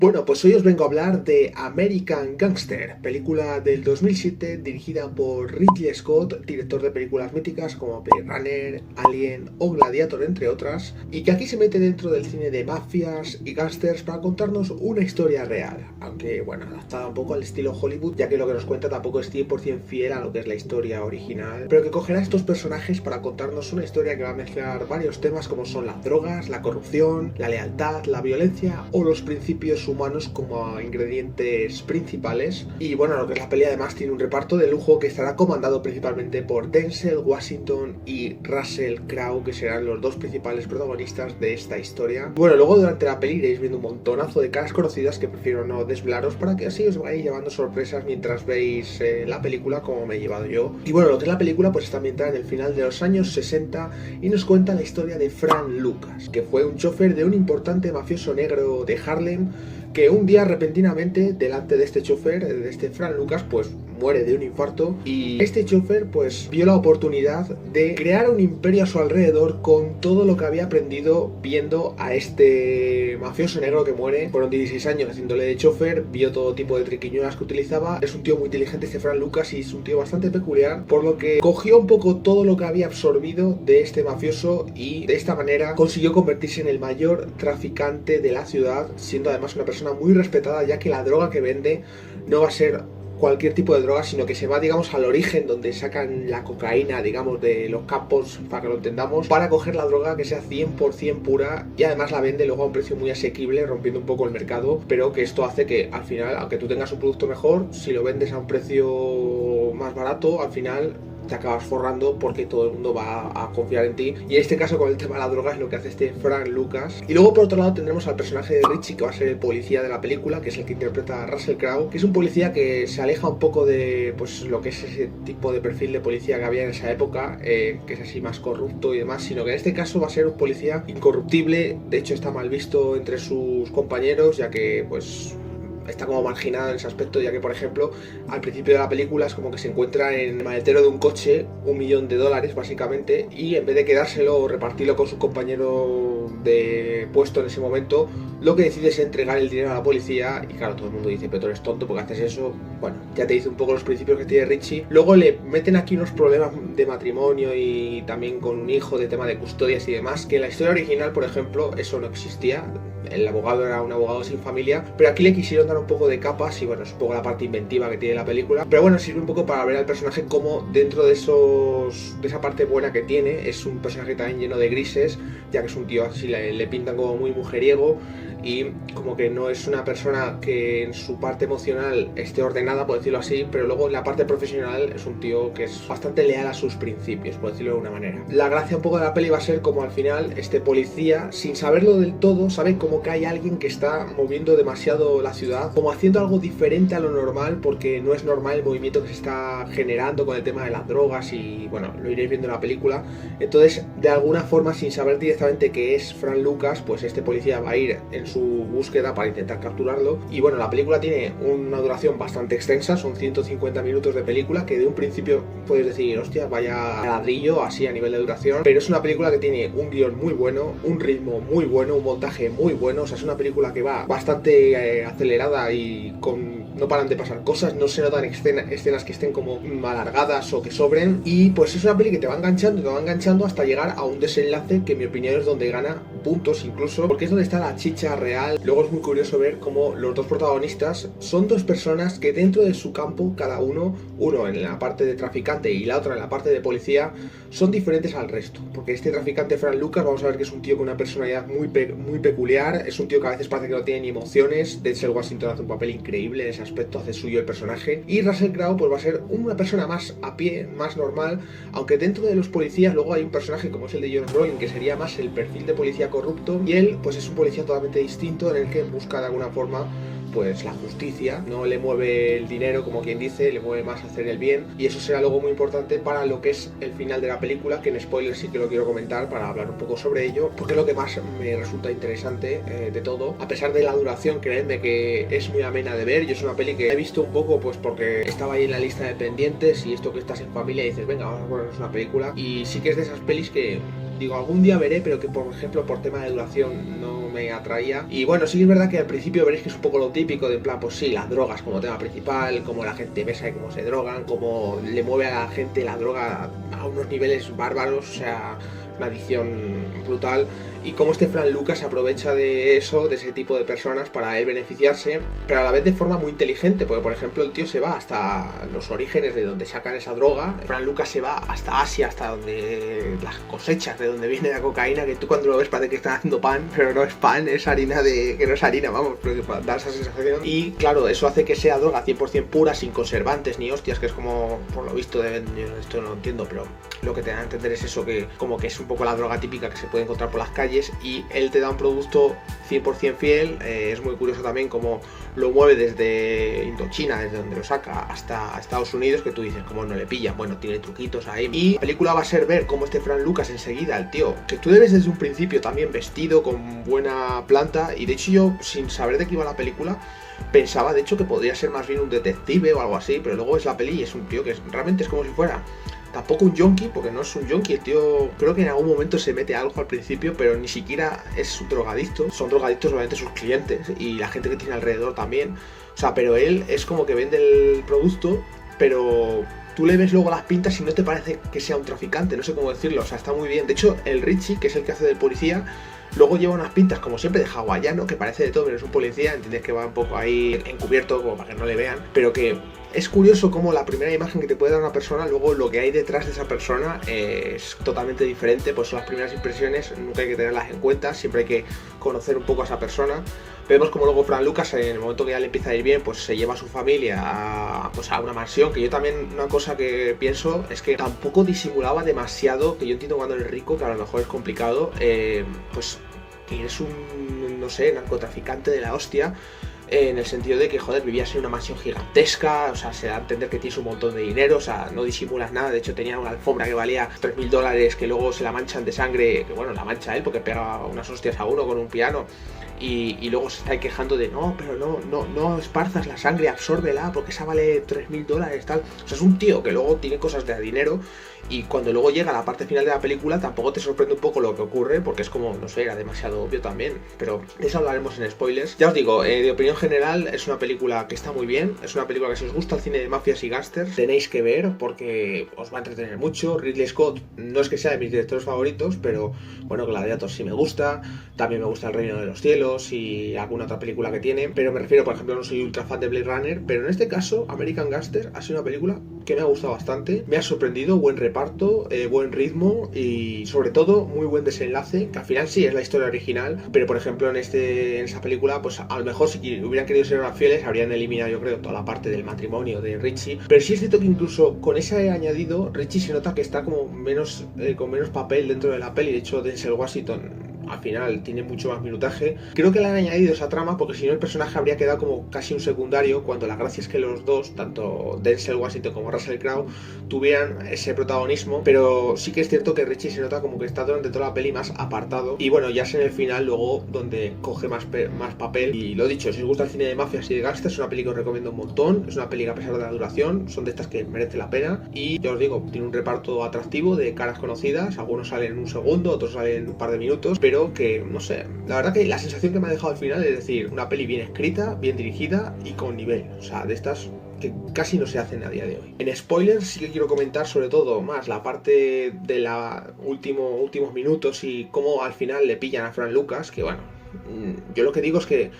Bueno, pues hoy os vengo a hablar de American Gangster, película del 2007 dirigida por Ridley Scott, director de películas míticas como Blade Runner, Alien o Gladiator, entre otras, y que aquí se mete dentro del cine de mafias y gángsters para contarnos una historia real, aunque bueno, adaptada un poco al estilo Hollywood, ya que lo que nos cuenta tampoco es 100% fiel a lo que es la historia original, pero que cogerá estos personajes para contarnos una historia que va a mezclar varios temas como son las drogas, la corrupción, la lealtad, la violencia o los principios humanos como ingredientes principales. Y bueno, lo que es la peli además tiene un reparto de lujo que estará comandado principalmente por Denzel Washington y Russell Crowe, que serán los dos principales protagonistas de esta historia. Bueno, luego durante la peli iréis viendo un montonazo de caras conocidas que prefiero no desvelaros para que así os vayáis llevando sorpresas mientras veis la película, como me he llevado yo. Y bueno, lo que es la película pues está ambientada en el final de los años 60 y nos cuenta la historia de Frank Lucas, que fue un chofer de un importante mafioso negro de Harlem, que un día repentinamente delante de este chofer, de este Frank Lucas, pues muere de un infarto, y este chofer pues vio la oportunidad de crear un imperio a su alrededor con todo lo que había aprendido viendo a este mafioso negro que muere. Fueron 16 años haciéndole de chofer, vio todo tipo de triquiñuelas que utilizaba. Es un tío muy inteligente este Frank Lucas y es un tío bastante peculiar, por lo que cogió un poco todo lo que había absorbido de este mafioso y de esta manera consiguió convertirse en el mayor traficante de la ciudad, siendo además una persona muy respetada, ya que la droga que vende no va a ser cualquier tipo de droga, sino que se va, digamos, al origen donde sacan la cocaína, digamos, de los campos, para que lo entendamos, para coger la droga que sea 100% pura, y además la vende luego a un precio muy asequible, rompiendo un poco el mercado, pero que esto hace que al final, aunque tú tengas un producto mejor, si lo vendes a un precio más barato, al final te acabas forrando porque todo el mundo va a confiar en ti. Y en este caso, con el tema de la droga, es lo que hace este Frank Lucas. Y luego por otro lado tendremos al personaje de Richie, que va a ser el policía de la película, que es el que interpreta a Russell Crowe, que es un policía que se aleja un poco de pues lo que es ese tipo de perfil de policía que había en esa época, que es así más corrupto y demás, sino que en este caso va a ser un policía incorruptible. De hecho está mal visto entre sus compañeros, ya que pues está como marginado en ese aspecto, ya que por ejemplo al principio de la película es como que se encuentra en el maletero de un coche $1.000.000 básicamente, y en vez de quedárselo o repartirlo con su compañero de puesto en ese momento, lo que decide es entregar el dinero a la policía. Y claro, todo el mundo dice, pero tú eres tonto, porque haces eso. Bueno, ya te dice un poco los principios que tiene Richie. Luego le meten aquí unos problemas de matrimonio y también con un hijo, de tema de custodias y demás, que en la historia original, por ejemplo, eso no existía. El abogado era un abogado sin familia, pero aquí le quisieron dar un poco de capas y bueno, es un poco la parte inventiva que tiene la película. Pero bueno, sirve un poco para ver al personaje como dentro de esa parte buena que tiene, es un personaje también lleno de grises, ya que es un tío así, le pintan como muy mujeriego y como que no es una persona que en su parte emocional esté ordenada, por decirlo así, pero luego en la parte profesional es un tío que es bastante leal a sus principios, por decirlo de una manera. La gracia un poco de la peli va a ser como al final este policía, sin saberlo del todo, sabe como que hay alguien que está moviendo demasiado la ciudad, como haciendo algo diferente a lo normal, porque no es normal el movimiento que se está generando con el tema de las drogas y bueno, lo iréis viendo en la película. Entonces, de alguna forma, sin saber directamente que es Frank Lucas, pues este policía va a ir en su búsqueda para intentar capturarlo. Y bueno, la película tiene una duración bastante extensa, son 150 minutos de película, que de un principio puedes decir, hostia, vaya ladrillo así a nivel de duración, pero es una película que tiene un guión muy bueno, un ritmo muy bueno, un montaje muy bueno. O sea, es una película que va bastante acelerada y no paran de pasar cosas, no se notan escenas que estén como alargadas o que sobren, y pues es una peli que te va enganchando hasta llegar a un desenlace que en mi opinión es donde gana puntos incluso, porque es donde está la chicha real. Luego es muy curioso ver cómo los dos protagonistas son dos personas que dentro de su campo, cada uno en la parte de traficante y la otra en la parte de policía, son diferentes al resto, porque este traficante Frank Lucas, vamos a ver que es un tío con una personalidad muy peculiar, es un tío que a veces parece que no tiene ni emociones. Denzel Washington hace un papel increíble en ese aspecto, hace suyo el personaje, y Russell Crowe pues va a ser una persona más a pie, más normal, aunque dentro de los policías luego hay un personaje como es el de Josh Brolin, que sería más el perfil de policía corrupto, y él pues es un policía totalmente distinto, en el que busca de alguna forma pues la justicia, no le mueve el dinero como quien dice, le mueve más hacer el bien, y eso será luego muy importante para lo que es el final de la película, que en spoilers sí que lo quiero comentar para hablar un poco sobre ello, porque es lo que más me resulta interesante de todo. A pesar de la duración, creedme que es muy amena de ver. Yo es una peli que he visto un poco pues porque estaba ahí en la lista de pendientes, y esto que estás en familia y dices, venga, vamos a ponernos una película, y sí que es de esas pelis que digo, algún día veré, pero que por ejemplo por tema de duración no me atraía. Y bueno, sí que es verdad que al principio veréis que es un poco lo típico de en plan, pues sí, las drogas como tema principal, como la gente besa y cómo se drogan, cómo le mueve a la gente la droga a unos niveles bárbaros, o sea, una adicción brutal. Y cómo este Frank Lucas se aprovecha de eso, de ese tipo de personas para él beneficiarse, pero a la vez de forma muy inteligente, porque por ejemplo el tío se va hasta los orígenes de donde sacan esa droga. Frank Lucas se va hasta Asia, hasta donde las cosechas, de donde viene la cocaína, que tú cuando lo ves parece que están haciendo pan, pero no es pan, es harina que no es harina, vamos, porque da esa sensación. Y claro, eso hace que sea droga 100% pura, sin conservantes ni hostias, que es como, por lo visto, esto no lo entiendo, pero lo que te da a entender es eso, que como que es un poco la droga típica que se puede encontrar por las calles, y él te da un producto 100% fiel. Es muy curioso también cómo lo mueve desde Indochina, desde donde lo saca, hasta Estados Unidos, que tú dices, ¿cómo no le pilla? Bueno, tiene truquitos ahí. Y la película va a ser ver cómo este Frank Lucas enseguida, el tío, que tú debes desde un principio también vestido, con buena planta, y de hecho yo, sin saber de qué iba la película, pensaba de hecho que podría ser más bien un detective o algo así, pero luego es la peli y es un tío que realmente es como si fuera tampoco un yonki, porque no es un yonki, el tío creo que en algún momento se mete algo al principio, pero ni siquiera es un drogadicto. Son drogadictos obviamente sus clientes y la gente que tiene alrededor también. O sea, pero él es como que vende el producto, pero tú le ves luego las pintas y no te parece que sea un traficante, no sé cómo decirlo, o sea, está muy bien. De hecho, el Richie, que es el que hace del policía, luego lleva unas pintas, como siempre, de hawaiano, que parece de todo menos un policía, entiendes que va un poco ahí encubierto, como para que no le vean, pero que es curioso cómo la primera imagen que te puede dar una persona, luego lo que hay detrás de esa persona es totalmente diferente. Pues son las primeras impresiones, nunca hay que tenerlas en cuenta, siempre hay que conocer un poco a esa persona. Vemos como luego Frank Lucas, en el momento que ya le empieza a ir bien, pues se lleva a su familia a una mansión, que yo también, una cosa que pienso es que tampoco disimulaba demasiado, que yo entiendo cuando eres rico, que a lo mejor es complicado, pues que eres un, no sé, narcotraficante de la hostia, en el sentido de que, joder, vivías en una mansión gigantesca, o sea, se da a entender que tienes un montón de dinero, o sea, no disimulas nada. De hecho tenía una alfombra que valía $3.000, que luego se la manchan de sangre, que bueno, la mancha él porque pega unas hostias a uno con un piano, y luego se está quejando de, no, pero no esparzas la sangre, absórbela, porque esa vale $3.000, tal. O sea, es un tío que luego tiene cosas de dinero, y cuando luego llega a la parte final de la película tampoco te sorprende un poco lo que ocurre, porque es como, no sé, era demasiado obvio también, pero de eso hablaremos en spoilers. Ya os digo, de opinión general es una película que está muy bien, es una película que si os gusta el cine de mafias y gángsters tenéis que ver, porque os va a entretener mucho. Ridley Scott no es que sea de mis directores favoritos, pero bueno, Gladiator sí me gusta, también me gusta El Reino de los Cielos y alguna otra película que tiene, pero me refiero, por ejemplo, no soy ultra fan de Blade Runner, pero en este caso American Gangster ha sido una película que me ha gustado bastante, me ha sorprendido, buen reparto, buen ritmo y sobre todo muy buen desenlace, que al final sí es la historia original, pero por ejemplo en esa película, pues a lo mejor si hubieran querido ser más fieles habrían eliminado, yo creo, toda la parte del matrimonio de Richie, pero sí es cierto que incluso con ese añadido Richie se nota que está como menos con menos papel dentro de la peli. De hecho Denzel Washington al final tiene mucho más minutaje. Creo que le han añadido esa trama porque si no el personaje habría quedado como casi un secundario, cuando la gracia es que los dos, tanto Denzel Washington como Russell Crowe, tuvieran ese protagonismo. Pero sí que es cierto que Richie se nota como que está durante toda la peli más apartado, y bueno, ya es en el final luego donde coge más papel. Y lo dicho, si os gusta el cine de mafias y de gangsters, es una peli que os recomiendo un montón. Es una peli que, a pesar de la duración, son de estas que merece la pena, y ya os digo, tiene un reparto atractivo de caras conocidas, algunos salen en un segundo, otros salen en un par de minutos, pero que, no sé, la verdad que la sensación que me ha dejado al final es decir, una peli bien escrita, bien dirigida y con nivel, o sea, de estas que casi no se hacen a día de hoy. En spoilers sí que quiero comentar sobre todo más la parte de los últimos minutos y cómo al final le pillan a Frank Lucas, que bueno, yo lo que digo es que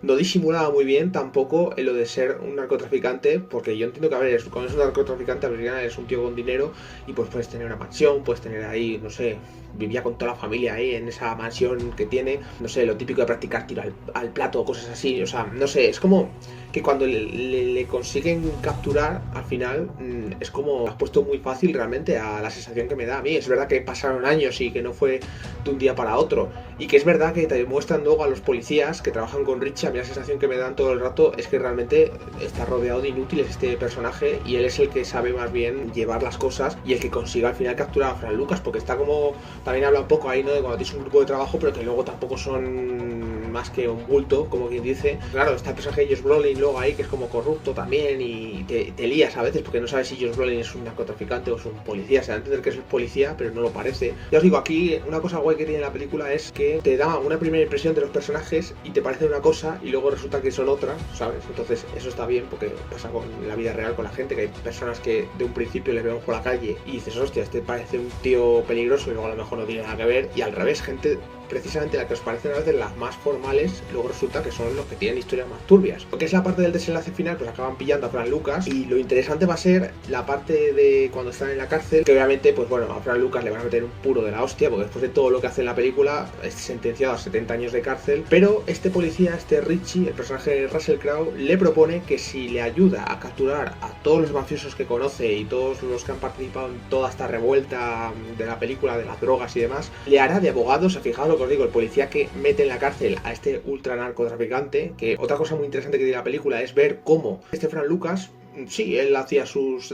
no disimulaba muy bien tampoco en lo de ser un narcotraficante, porque yo entiendo que, a ver, cuando es un narcotraficante, al final eres un tío con dinero y pues puedes tener una mansión, puedes tener ahí, no sé, vivía con toda la familia ahí en esa mansión que tiene, no sé, lo típico de practicar tiro al plato o cosas así, o sea, no sé, es como que cuando le consiguen capturar al final, es como has puesto muy fácil realmente a la sensación que me da a mí. Es verdad que pasaron años y que no fue de un día para otro, y que es verdad que te demuestran luego a los policías que trabajan con Richie. A mí la sensación que me dan todo el rato es que realmente está rodeado de inútiles este personaje, y él es el que sabe más bien llevar las cosas y el que consiga al final capturar a Frank Lucas, porque está como, también habla un poco ahí, ¿no?, de cuando tienes un grupo de trabajo pero que luego tampoco son más que un bulto, como quien dice. Claro, está el personaje de Josh Brolin luego ahí, que es como corrupto también, y te lías a veces porque no sabes si Josh Brolin es un narcotraficante o es un policía. Se da a entender que es policía, pero no lo parece. Ya os digo, aquí una cosa guay que tiene la película es que te da una primera impresión de los personajes y te parece una cosa y luego resulta que son otras, ¿sabes? Entonces eso está bien porque pasa con la vida real con la gente, que hay personas que de un principio les vemos por la calle y dices, hostia, este parece un tío peligroso y luego a lo mejor no tiene nada que ver, y al revés, gente precisamente la que os parecen a veces las más formales, luego resulta que son los que tienen historias más turbias. Lo que es la parte del desenlace final, pues acaban pillando a Frank Lucas, y lo interesante va a ser la parte de cuando están en la cárcel, que obviamente, pues bueno, a Frank Lucas le van a meter un puro de la hostia, porque después de todo lo que hace en la película, es sentenciado a 70 años de cárcel, pero este policía, este Richie, el personaje de Russell Crowe, le propone que si le ayuda a capturar a todos los mafiosos que conoce y todos los que han participado en toda esta revuelta de la película, de las drogas y demás, le hará de abogado. O sea, fijaos lo que os digo, el policía que mete en la cárcel a este ultra narcotraficante, que otra cosa muy interesante que tiene la película es ver cómo este Frank Lucas, sí, él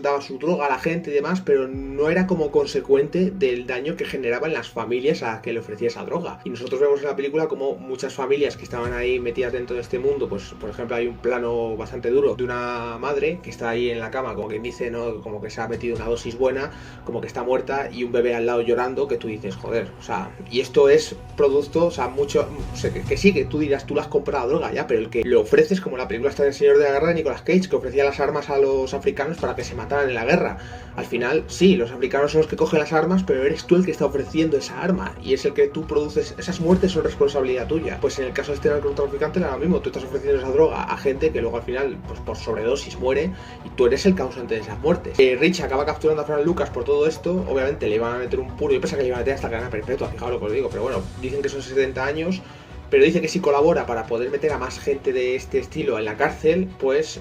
daba su droga a la gente y demás, pero no era como consecuente del daño que generaba en las familias a que le ofrecía esa droga. Y nosotros vemos en la película como muchas familias que estaban ahí metidas dentro de este mundo, pues por ejemplo hay un plano bastante duro de una madre que está ahí en la cama, como que dice, ¿no? Como que se ha metido una dosis buena, como que está muerta, y un bebé al lado llorando, que tú dices, joder, o sea, y esto es producto, o sea, mucho, o sea, que sí, que tú dirás, tú le has comprado droga ya, pero el que lo ofreces, como la película está en El Señor de la Guerra de Nicolas Cage, que ofrecía las armas a los africanos para que se mataran en la guerra. Al final, sí, los africanos son los que cogen las armas, pero eres tú el que está ofreciendo esa arma, y es el que tú produces. Esas muertes son responsabilidad tuya. Pues en el caso de este narcotraficante era lo mismo, tú estás ofreciendo esa droga a gente que luego al final, pues por sobredosis muere, y tú eres el causante de esas muertes. Rich acaba capturando a Frank Lucas por todo esto, obviamente le iban a meter un puro, yo pensaba que le iban a meter hasta cadena perpetua, fijaos lo que os digo, pero bueno, dicen que son 70 años, pero dice que si colabora para poder meter a más gente de este estilo en la cárcel, pues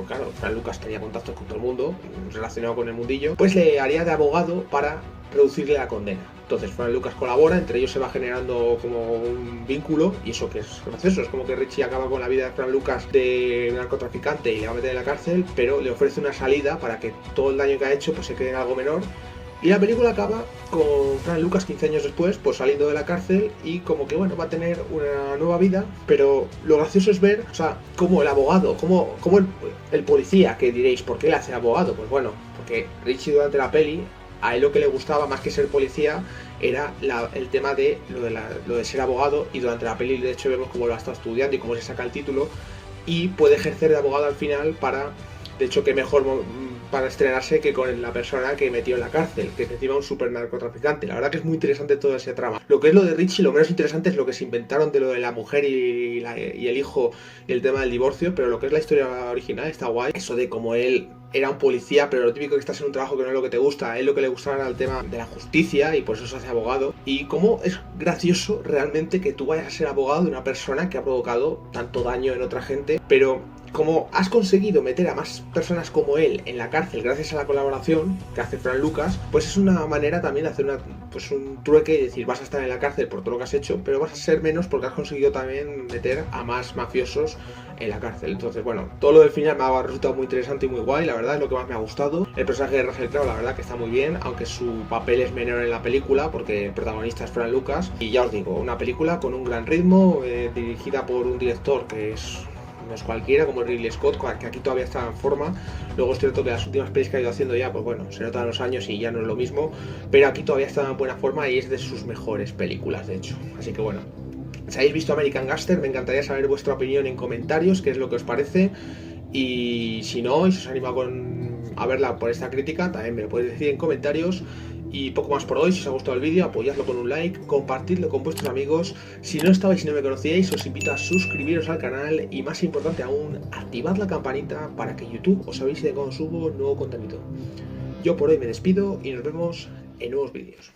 claro, Frank Lucas tenía contactos con todo el mundo relacionado con el mundillo, pues le haría de abogado para reducirle la condena. Entonces Frank Lucas colabora, entre ellos se va generando como un vínculo, y eso que es gracioso, es como que Richie acaba con la vida de Frank Lucas de narcotraficante y le va a meter en la cárcel, pero le ofrece una salida para que todo el daño que ha hecho pues se quede en algo menor. Y la película acaba con Frank Lucas 15 años después, pues saliendo de la cárcel, y como que bueno, va a tener una nueva vida, pero lo gracioso es ver, o sea, como el abogado, como el policía, que diréis, ¿por qué le hace abogado? Pues bueno, porque Richie durante la peli, a él lo que le gustaba más que ser policía era el tema de lo de ser abogado, y durante la peli de hecho vemos cómo lo ha estado estudiando y cómo se saca el título, y puede ejercer de abogado al final para, de hecho, que mejor para estrenarse que con la persona que metió en la cárcel, que es encima un super narcotraficante. La verdad que es muy interesante toda esa trama. Lo que es lo de Richie, lo menos interesante es lo que se inventaron de lo de la mujer y el hijo y el tema del divorcio, pero lo que es la historia original está guay. Eso de cómo él era un policía, pero lo típico que estás en un trabajo que no es lo que te gusta, a él lo que le gustaba era el tema de la justicia y por eso se hace abogado. Y cómo es gracioso realmente que tú vayas a ser abogado de una persona que ha provocado tanto daño en otra gente, pero como has conseguido meter a más personas como él en la cárcel gracias a la colaboración que hace Frank Lucas, pues es una manera también de hacer un trueque y decir, vas a estar en la cárcel por todo lo que has hecho, pero vas a ser menos porque has conseguido también meter a más mafiosos en la cárcel. Entonces, bueno, todo lo del final me ha resultado muy interesante y muy guay, la verdad es lo que más me ha gustado. El personaje de Russell Crowe, la verdad que está muy bien, aunque su papel es menor en la película porque el protagonista es Frank Lucas. Y ya os digo, una película con un gran ritmo, dirigida por un director que no es cualquiera, como Ridley Scott, que aquí todavía está en forma. Luego es cierto que las últimas pelis que ha ido haciendo ya, pues bueno, se notan los años y ya no es lo mismo, pero aquí todavía está en buena forma y es de sus mejores películas, de hecho. Así que bueno, si habéis visto American Gangster, me encantaría saber vuestra opinión en comentarios, qué es lo que os parece, y si no, y si os anima a verla por esta crítica, también me lo podéis decir en comentarios. Y poco más por hoy. Si os ha gustado el vídeo, apoyadlo con un like, compartidlo con vuestros amigos. Si no estabais y no me conocíais, os invito a suscribiros al canal y, más importante aún, activad la campanita para que YouTube os avise de cuando subo nuevo contenido. Yo por hoy me despido y nos vemos en nuevos vídeos.